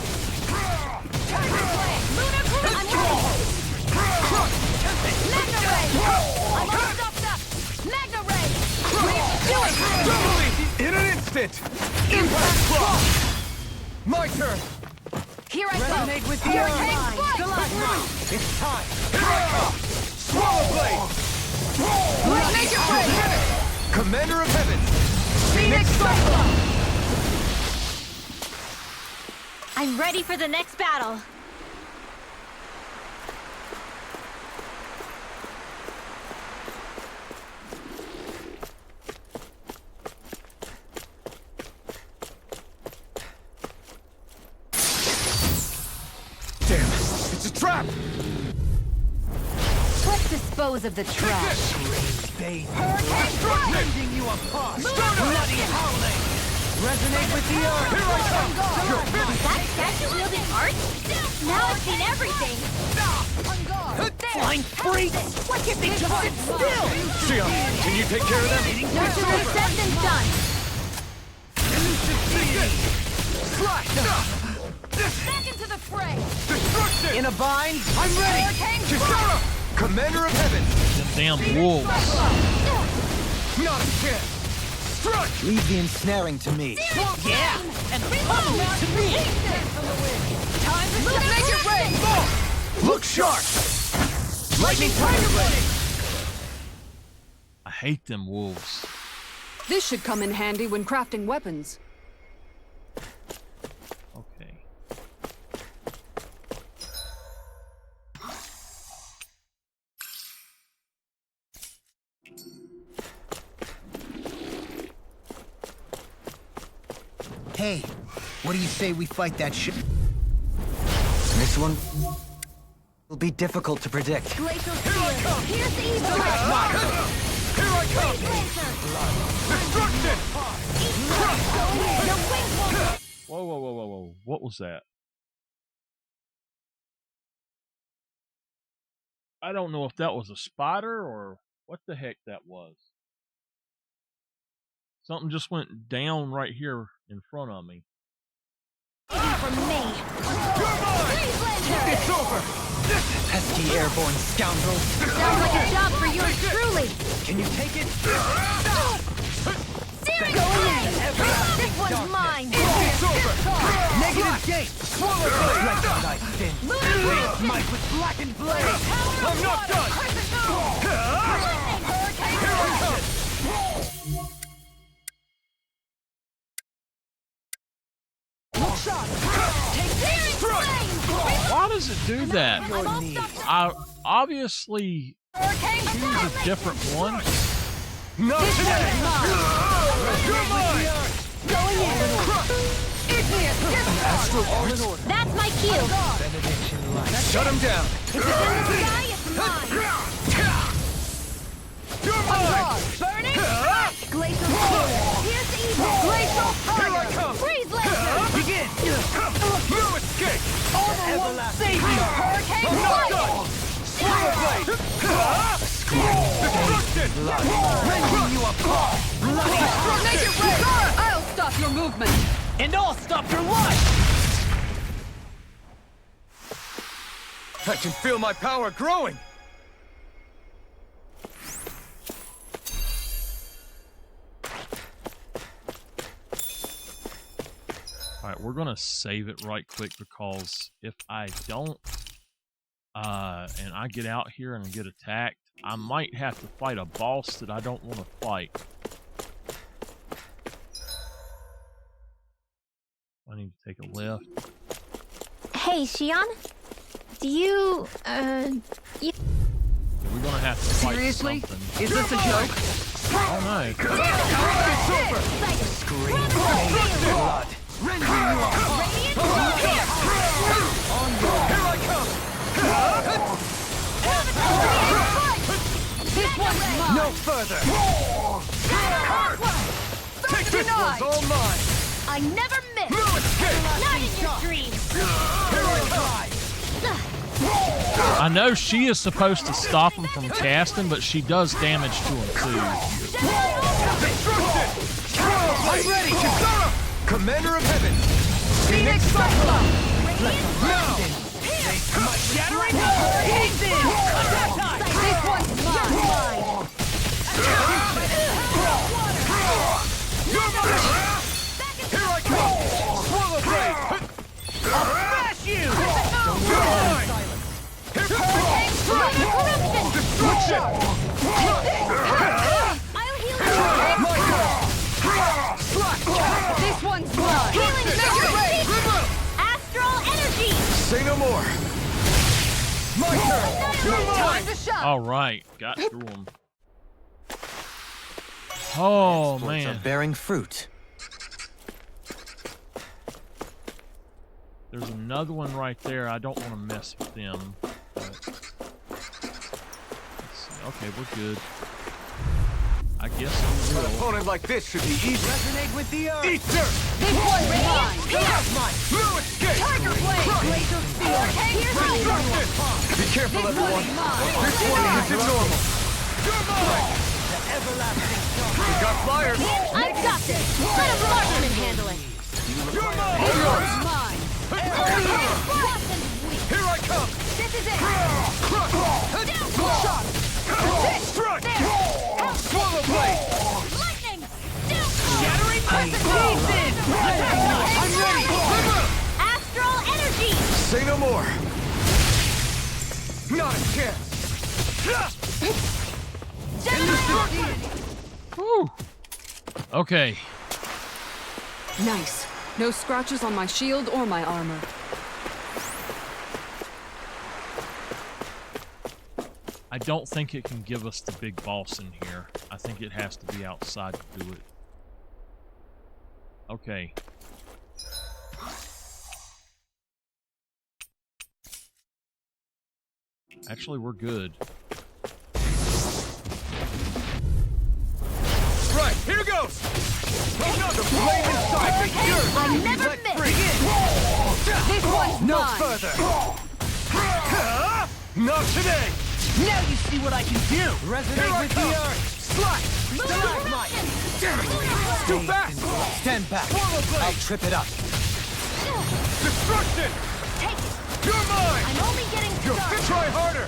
I'm all stopped up! Magna Ray! Do it! Double in an instant! Impact block! My turn! Here I Resonate go! with the Hurricane earth. Strike! It's time! Here I come! Swallow Blade! Make it break! Commander of Heaven! Phoenix Cyclone! I'm ready for the next battle. Damn! It's a trap! Let's dispose of the trash. Hurricane Strike! Rending you apart! Bloody howling! Resonate with the earth! Here I come! You're finished! That statue-wielding arch? Now I've seen everything! Flying freaks! Why can't they just sit still? Xion, can you take care of them? No sooner said than done! Back into the fray! Destruction! In a bind? I'm ready! Kisara! Commander of Heaven! Them damn wolves. Not a chance! Strike! Leave the ensnaring to me. Yeah! And follow it to me! Time to make it rain! Look sharp! Lightning Tiger Blade! I hate them wolves. This should come in handy when crafting weapons. Okay. Hey, what do you say we fight that shit? This one will be difficult to predict. Glacial Steel! Here's the evil! Here I come! Destruction! Your wings won't... Whoa, whoa, whoa, whoa, whoa. What was that? I don't know if that was a spider or what the heck that was. Something just went down right here in front of me. From me! You're mine! It's over! Pesky airborne scoundrels. Sounds like a job for yours truly! Can you take it? Seriously! This one's mine! It's over! Negative gate! Swallow Blade! Let thy sin. Raise might with blackened blade! I'm not done! Here I come! Why does it do that? I obviously choose a different one. Not today! You're mine! Going in! Astral Arts! That's my cue! Shut him down! If it's in the sky, it's mine! You're mine! Burning! Glacial Steel! Here's the evil! Glacial Here I Fire! come! Freeze laser! Begin! No escape! All the one save you! Hurricane I'm not Strike! done! Swallow Blade! Destruction! Rending you apart! Make it rain! I'll stop your movement! And I'll stop your life! I can feel my power growing! Alright, we're gonna save it right quick because if I don't, and I get out here and get attacked, I might have to fight a boss that I don't want to fight. I need to take a left. Hey, Xion? Do you, We're gonna have to fight Seriously? something. Is this a joke? Oh no. It's over! Scream! Blood! Rending you apart! Radiant Here I come! This one's mine! No further! Take this one's all mine! I never miss! No escape! Not in your dreams! Here I come! I know she is supposed to stop him from casting, but she does damage to him too. Destruction! I'm ready! Kisara! Commander of Heaven! Phoenix Cyclone! Now! Shattering! He's in! Attack time! This one's mine! You're mine! Here I come! Swallow blade! I'll smash you! You're mine! Hurricane strike! Destruction! I'll heal you! This one's mine! Healing surge! Astral energy! Say no more! My turn! You're mine! Time to shine! All right, got through them. Oh Exploits man, are bearing fruit. there's another one right there. I don't want to mess with them. But let's see. Okay, we're good. I guess we An will. opponent like this should be easy. Resonate with the earth. Eat dirt! This one's mine! No escape! Tiger Blade! Glacial Spear! Destruction! Be careful, everyone. This one isn't normal. You're mine! We got flyers. I've got this! Let a marksman handle it! You're mine! All yours! Mine! Here I come! This is it! Shot! Strike! Swallow blade! Lightning! Shattering pieces! I'm ready! Astral energy! Say no more! Not a chance! Whew. Okay. Nice. No scratches on my shield or my armor. I don't think it can give us the big boss in here. I think it has to be outside to do it. Okay. Actually, we're good. Right, here goes! Another blade inside me! I never Let miss! free! This one's No mine! further! Not today! Now you see what I can do. Resonate with the earth! Slide! Stalagmite! Damn it! Too fast! Stand back. Swallow blade! I'll trip it up. Destruction! Take it! You're mine! I'm only getting You started! try harder!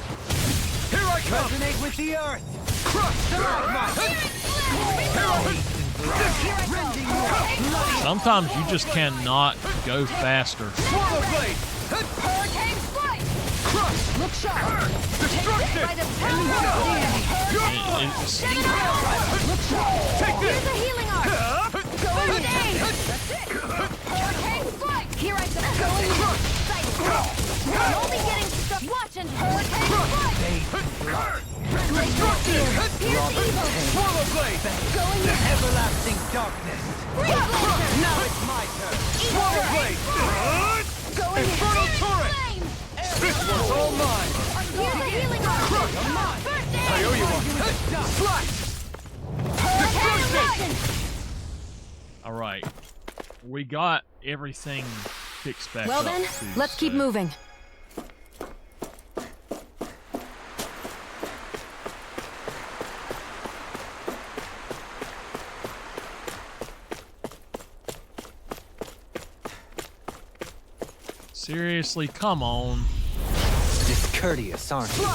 Here I come! Resonate with the earth. Crush! Sometimes you just cannot go faster. Swallow blade! Hurricane Strike! Crush! Look sharp! Destruction! By the power of the enemy! It's- Look sharp! Take Here's this! a healing arm! Going in! That's it! Hurricane Strike! Here I go! Going in! I'm only getting stuck! Watch and Hurricane Strike! Destruction! Here's evil! Swallow blade! Going in! Everlasting darkness. Freeze Lancer! Now it's my turn. Swallow blade! Going in! Infernal turret! Flame! This one's all mine! Here's a healing arm! First I aid! owe you one! Slice! Destruction! all right. We got everything fixed back Well up. then, too, let's keep so- moving. Seriously, come on. Discourteous, aren't you?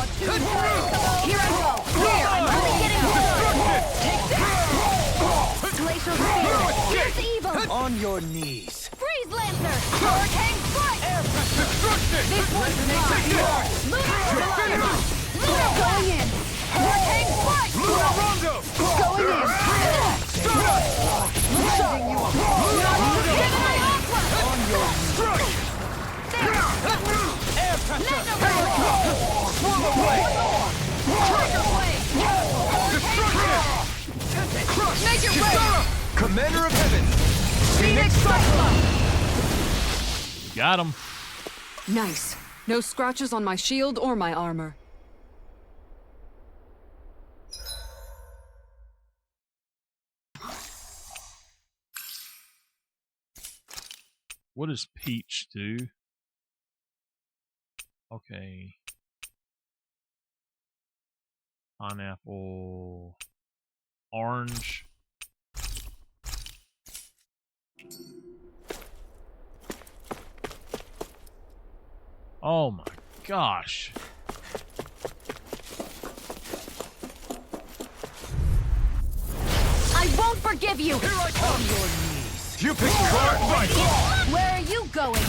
Here I go! Here! I'm only getting Glacial Spear! Here's evil! On your knees. Freeze Lancer! Hurricane Strike! This one's mine! Going in! Hurricane Strike! Rondo! Going in! Swallow blade! Make it Kisara! Commander of Heaven! Phoenix Cyclone! Got him. Nice. No scratches on my shield or my armor. What does peach do? Okay. Pineapple. Orange. Oh my gosh. I won't forgive you! Here I come! On your knees. You picked the wrong fight! Where are you going?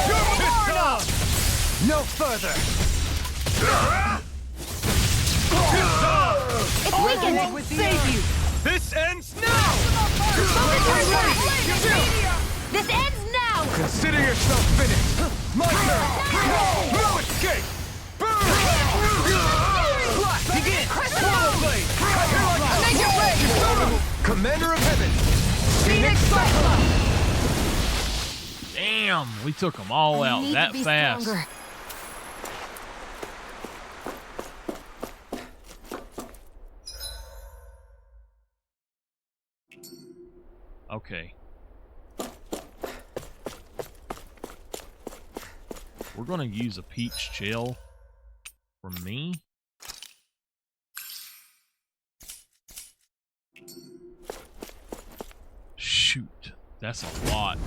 You're pissed off! No further! It's weakened! Won't save you! This ends now! This ends now! Consider yourself finished! My turn! No escape! Burn! Begin! Swallow blade! Commander of Heaven! Phoenix Cyclone! Damn, we took them all I out need that to be fast. stronger. Okay. We're gonna use a peach gel for me. Shoot, that's a lot.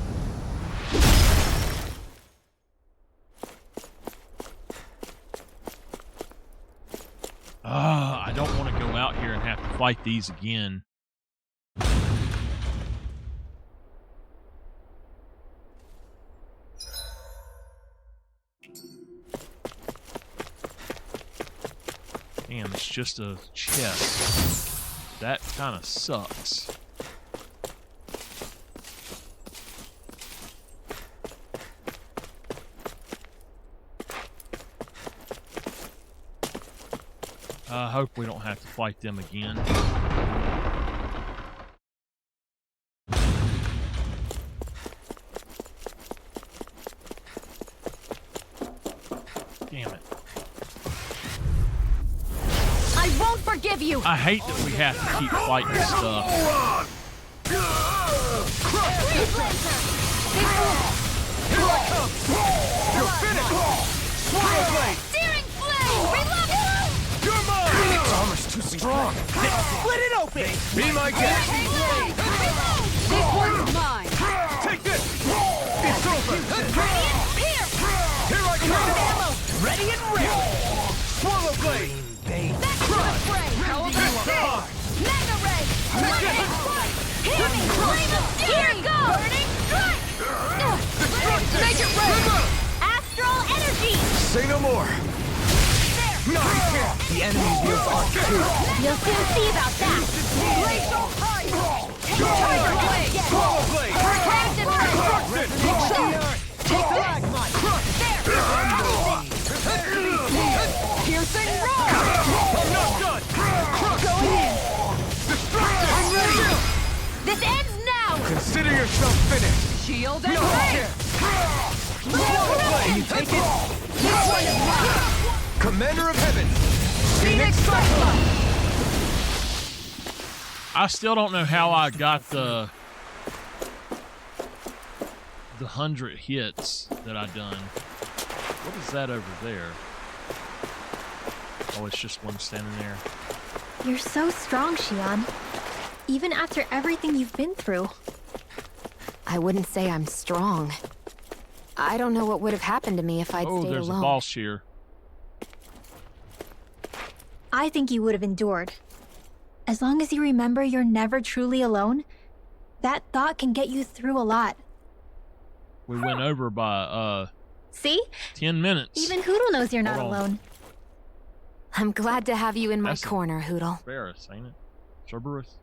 I don't want to go out here and have to fight these again. Damn, it's just a chest. That kind of sucks. I hope we don't have to fight them again. Damn it. I won't forgive you! I hate that we have to keep fighting stuff. You're finished! Swallow blade! Searing flame! Reload! You're mine! This armor's too strong! Split it open! Be my guest! This one's mine. Take this! It's over! Radiant Pierce! Here I come! Ammo! Ready and ready! Swallow blade! Back to the fray! Mega Ray! Lightning strike! Hit me! Flame of Here goes! Burning strike! Major Ray! Astral energy! Say no more! The enemy wields arc too. You'll soon see about that! Glacial High! Tiger Blade! Swallow blade! Crimson Ray! Take the Lagmite! Piercing roar. I'm not done! Going in! Destructive! This ends now! Consider yourself finished! Shield and No ray. care! Swallow blade! You take it? This one is mine. Commander of Heaven! Phoenix Cyclone. I still don't know how I got the 100 hits that I done. What is that over there? Oh, it's just one standing there. You're so strong, Xion. Even after everything you've been through. I wouldn't say I'm strong. I don't know what would have happened to me if I'd Oh, stayed there's alone. a boss here. I think you would have endured. As long as you remember you're never truly alone, that thought can get you through a lot. We went over by See? 10 minutes. Even Hoodle knows you're not Hold on. alone. I'm glad to have you in my That's a- corner, Hoodle. Cerberus, ain't it? Cerberus?